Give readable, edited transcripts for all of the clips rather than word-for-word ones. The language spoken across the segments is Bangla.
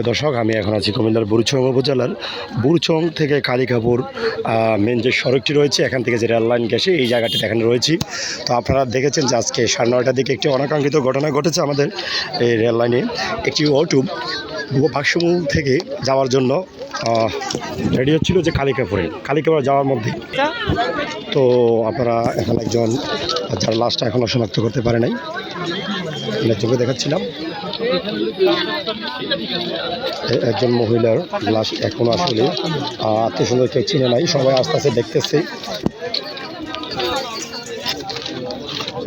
দর্শক, আমি এখন আছি কুমিল্লার বুড়িচং উপজেলার বুড়িচং থেকে কালিকাপুর মেন যে সড়কটি রয়েছে, এখান থেকে যে রেল লাইন গেছে এই জায়গাটিতে এখানে রয়েছি। তো আপনারা দেখেছেন যে আজকে 9:30টার দিকে একটি অনাকাঙ্ক্ষিত ঘটনা ঘটেছে আমাদের এই রেল লাইনে। একটি অটো বাক্সমূল থেকে যাওয়ার জন্য রেডি হচ্ছিল যে কালিকাপুর যাওয়ার মধ্যে। তো আপনারা এখন একজন যার লাশটা এখনও শনাক্ত করতে পারে নাই, চোখে দেখাচ্ছিলাম একজন মহিলার লাশ এখনো আসলে আত্মীয় কেউ চিনে নাই, সবাই আস্তে আস্তে দেখতেছে।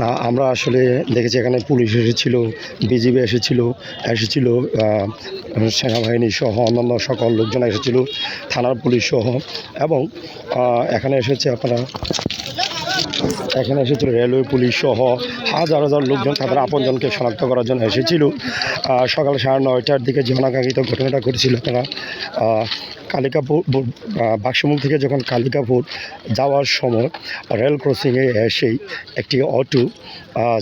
না, আমরা আসলে দেখেছি এখানে পুলিশ এসেছিল, বিজিবি এসেছিল সেনাবাহিনী সহ অন্যান্য সকল লোকজন এসেছিল, থানার পুলিশ সহ, এবং এখানে এসেছিল রেলওয়ে পুলিশ সহ হাজার লোকজন তাদের আপনজনকে শনাক্ত করার জন্য এসেছিল। সকাল 9:30টার দিকে যে অনাকাঙ্ক্ষিত ঘটনাটা ঘটেছিল, তারা কালিকাপুর বাক্সমূল থেকে যখন কালিকাপুর যাওয়ার সময় রেল ক্রসিংয়ে এসেই একটি অটো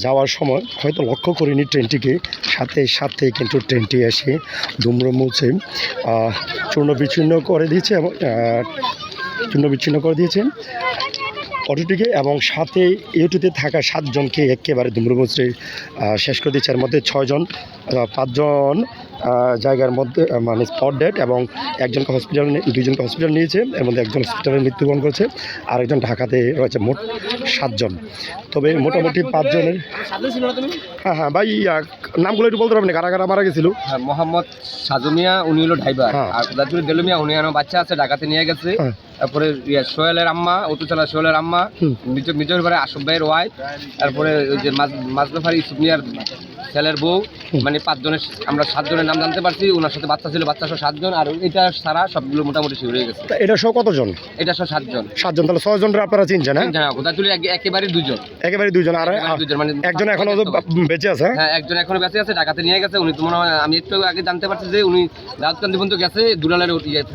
যাওয়ার সময় হয়তো লক্ষ্য করিনি ট্রেনটিকে, সাথে কিন্তু ট্রেনটি এসে দুমড়ে মুছে চূর্ণ বিচ্ছিন্ন করে দিয়েছে অটোটিকে, এবং সাথে অটোতে থাকা 7 জনকে একেবারে দুমড়ে শেষ করে দিচ্ছে। এর মধ্যে 5 জন জায়গার মধ্যে মানে স্পট ডেড, এবং 2জনকে হসপিটাল নিয়েছে। এর মধ্যে 1জন হসপিটালে মৃত্যুবরণ করেছে, আরেকজন ঢাকাতে রয়েছে। মোট 7 জন। তবে মোটামুটি 5 জনের হ্যাঁ ভাই, নামগুলো একটু বলতে পারবেন? কারা মারা গেছিল? মোহাম্মদ সাজুমিয়া, উনি হলো ড্রাইভার, আর দাদুর দেলুমিয়া, উনি আমার বাচ্চা আছে, ঢাকাতে নিয়ে গেছে। তারপরে সোহেলের আম্মা, অতুচালা সোহেলের আম্মা, মিজোর ভাই আশফ ভাইয়ের ওয়াইফ, তারপরে ওই যে মাজলফার ইউসুফ মিয়ার ছেলের বউ, মানে 5 জনের, আমরা 7 জনের নাম জানতে পারছি। ওনার সাথে বাচ্চা ছিল, বাচ্চা সহ 7 জন, আর এটা সারা সবগুলো মোটামুটি শিওর হয়ে গেছে। এটা সহ কতজন? এটা সহ 7 জন। 7 জন, তাহলে 6 জনের আপনারা চিনছেন? হ্যাঁ, দাদুর একেবারে 2 জন। আর 2 জন, মানে 1জন এখনো বেঁচে আছে? হ্যাঁ, 1জন এখনো বেঁচে আছে, ঢাকাতে নিয়ে গেছে। উনি তো মনে হয়, আমি একটু আগে জানতে পারছি যে উনি দাউদকান্দি পর্যন্ত গেছে, দুলালের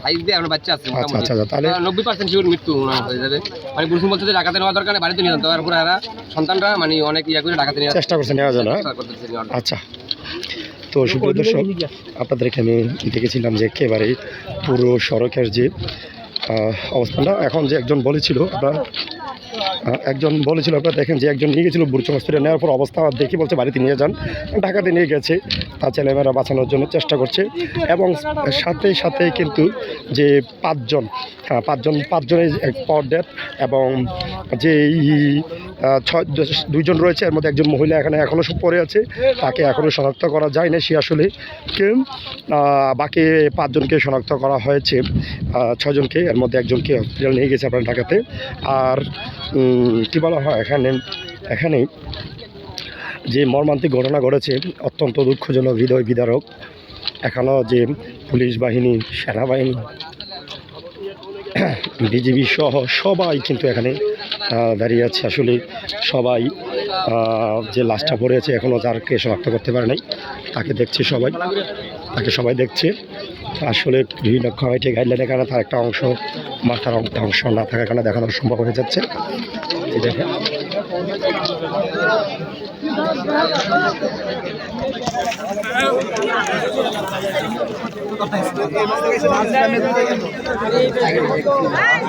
হাইট দিয়ে এখন বাচ্চা আছে। তাহলে 90% শিওর মৃত্যু হয়ে যাবে। মানে পুলিশ বলছে যে ঢাকাতে নেওয়া দরকার, বাড়িতে নিয়ে যান। তারপরে এরা সন্তানরা মানে অনেক করে ঢাকাতে নেওয়ার চেষ্টা করছে, নেওয়া যায় না। আচ্ছা, তো সুপ্রিয় দর্শক, আপনাদেরকে আমি দেখেছিলাম যে একেবারে পুরো সড়কের যে অবস্থানটা। এখন যে একজন বলেছিল আপনারা দেখেন যে একজন নিয়ে গেছিল বুড়িচং হসপিটালে, নেওয়ার পর অবস্থা দেখি বলছে বাড়িতে নিয়ে যান, ঢাকাতে নিয়ে গেছে। তার ছেলেমেয়েরা বাঁচানোর জন্য চেষ্টা করছে, এবং সাথে কিন্তু যে 5 জনের স্পট ডেথ, এবং যে 2 জন রয়েছে, এর মধ্যে 1জন মহিলা এখনও সব পড়ে আছে, তাকে এখনও শনাক্ত করা যায় না সে আসলে কে। বাকি 5 জনকে শনাক্ত করা হয়েছে, 6 জনকে, এর মধ্যে 1জনকে হসপিটাল নিয়ে গেছে আপনার ঢাকাতে। আর কী বলা হয়, এখানে যে মর্মান্তিক ঘটনা ঘটেছে অত্যন্ত দুঃখজনক, হৃদয় বিদারক। এখনও যে পুলিশ বাহিনী, সেনাবাহিনী, বিজিবি সহ সবাই কিন্তু এখানে দাঁড়িয়ে আছে। আসলে সবাই যে লাশটা পড়ে আছে এখনও যারকে শনাক্ত করতে পারে নাই, তাকে সবাই দেখছে। আসলে বিভিন্ন কমিটি গাইডলাইনের কারণে তার একটা অংশ, মাথার অংশ না থাকার কারণে দেখানো সম্ভব হয়ে যাচ্ছে। দেখেন